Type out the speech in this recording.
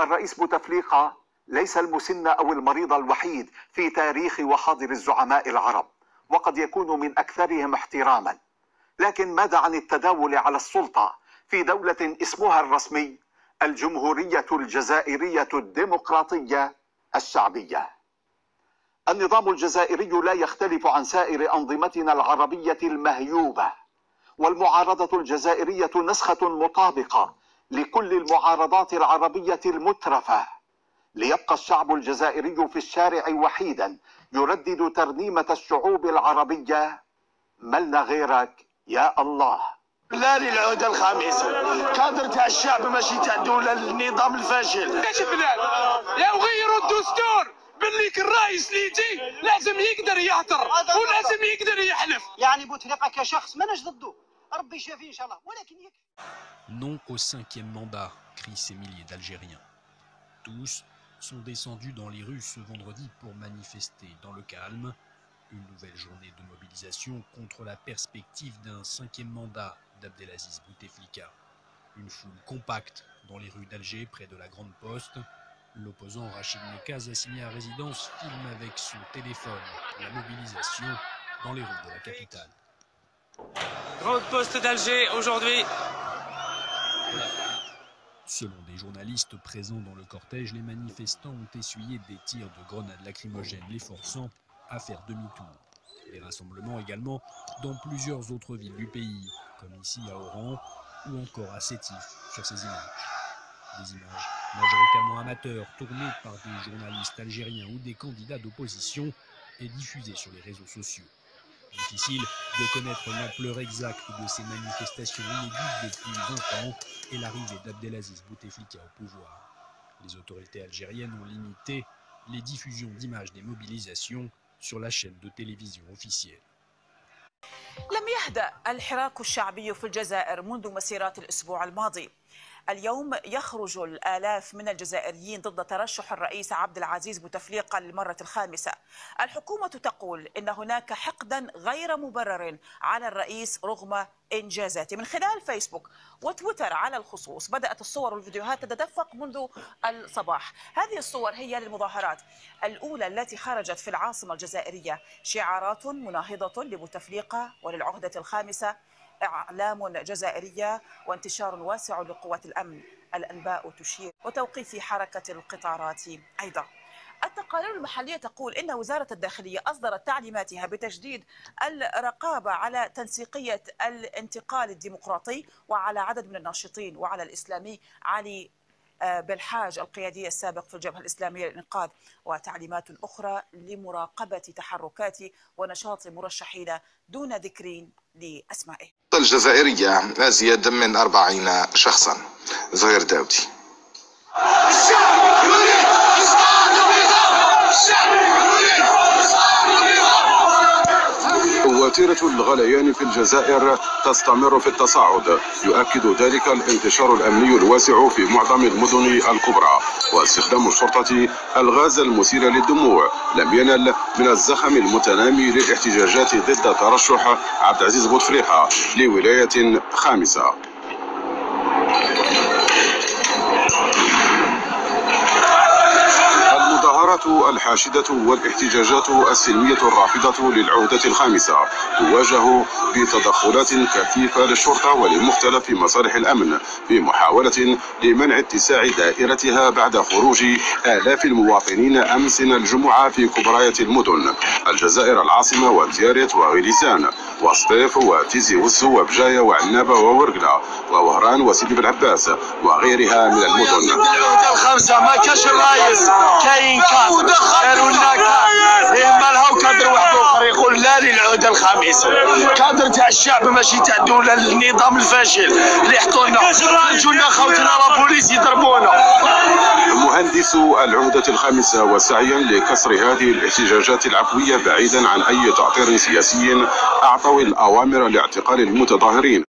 الرئيس بوتفليقة ليس المسن أو المريض الوحيد في تاريخ وحاضر الزعماء العرب، وقد يكون من أكثرهم احتراما، لكن ماذا عن التداول على السلطة في دولة اسمها الرسمي الجمهورية الجزائرية الديمقراطية الشعبية؟ النظام الجزائري لا يختلف عن سائر أنظمتنا العربية المهيوبة، والمعارضة الجزائرية نسخة مطابقة لكل المعارضات العربية المترفة، ليبقى الشعب الجزائري في الشارع وحيدا يردد ترنيمة الشعوب العربية: ملنا غيرك يا الله. لا للعهدة الخامسة، كادر تاع الشعب ماشي تاع الدولة النظام الفاشل. ايش بلاد؟ يا وغيروا الدستور بالليك الرئيس اللي يجي لازم يقدر يهدر ولازم يقدر يحلف. يعني بوتفليقة كشخص ماناش ضده، ربي يشافيه ان شاء الله، ولكن Non au 5e mandat, crient ces milliers d'Algériens. Tous sont descendus dans les rues ce vendredi pour manifester dans le calme. Une nouvelle journée de mobilisation contre la perspective d'un 5e mandat d'Abdelaziz Bouteflika. Une foule compacte dans les rues d'Alger, près de la Grande Poste. L'opposant Rachid Nekaz, assigné à résidence, filme avec son téléphone la mobilisation dans les rues de la capitale. Grande Poste d'Alger aujourd'hui. Selon des journalistes présents dans le cortège, les manifestants ont essuyé des tirs de grenades lacrymogènes, les forçant à faire demi-tour. Des rassemblements également dans plusieurs autres villes du pays, comme ici à Oran ou encore à Sétif sur ces images. Des images majoritairement amateurs, tournées par des journalistes algériens ou des candidats d'opposition et diffusées sur les réseaux sociaux. Difficile de connaître l'ampleur exacte de ces manifestations inédites depuis 20 ans et l'arrivée d'Abdelaziz Bouteflika au pouvoir. Les autorités algériennes ont limité les diffusions d'images des mobilisations sur la chaîne de télévision officielle. لم يهدأ الحراك الشعبي في الجزائر منذ مسيرات الأسبوع الماضي. اليوم يخرج الآلاف من الجزائريين ضد ترشح الرئيس عبد العزيز بوتفليقة للمرة الخامسة. الحكومة تقول إن هناك حقدا غير مبرر على الرئيس رغم إنجازاته. من خلال فيسبوك وتويتر على الخصوص بدأت الصور والفيديوهات تتدفق منذ الصباح. هذه الصور هي للمظاهرات الأولى التي خرجت في العاصمة الجزائرية، شعارات مناهضة لبوتفليقة وللعهدة الخامسة، إعلام جزائرية وانتشار واسع لقوات الأمن. الأنباء تشير وتوقيف حركة القطارات أيضا. التقارير المحلية تقول إن وزارة الداخلية أصدرت تعليماتها بتشديد الرقابة على تنسيقية الانتقال الديمقراطي وعلى عدد من الناشطين، وعلى الإسلامي علي بالحاج القيادي السابق في الجبهة الإسلامية للإنقاذ، وتعليمات أخرى لمراقبة تحركات ونشاط مرشحين دون ذكر لأسمائهم. الجزائرية أزيد من 40 شخصا. زهير داودي. وتيرة الغليان في الجزائر تستمر في التصاعد، يؤكد ذلك الانتشار الأمني الواسع في معظم المدن الكبرى، واستخدام الشرطة الغاز المثير للدموع لم ينل من الزخم المتنامي للاحتجاجات ضد ترشح عبد العزيز بوتفليقة لولاية خامسة. الحاشدة والاحتجاجات السلمية الرافضة للعهدة الخامسة تواجه بتدخلات كثيفة للشرطة ولمختلف مصالح الأمن في محاولة لمنع اتساع دائرتها بعد خروج آلاف المواطنين أمس الجمعة في كبريات المدن الجزائر العاصمة وتيارت وغليسان وصفيف وتيزي وزو وبجاية وعنابة وورقلة ووهران وسيدي بن عباس وغيرها من المدن. العهدة الخامسة ما كاش الرئيس، كاين كادر داروا لنا مالها وكادر واحد اخر يقول لا للعهدة الخامسة، كادر تاع الشعب ماشي تاع الدولة النظام الفاشل اللي يحطوا لنا يجوا لنا خوتنا لا بوليس يضربونا. مهندس العهدة الخامسة وسعيا لكسر هذه الاحتجاجات العفوية بعيدا عن أي تعطير سياسي أعطوا الأوامر لاعتقال المتظاهرين.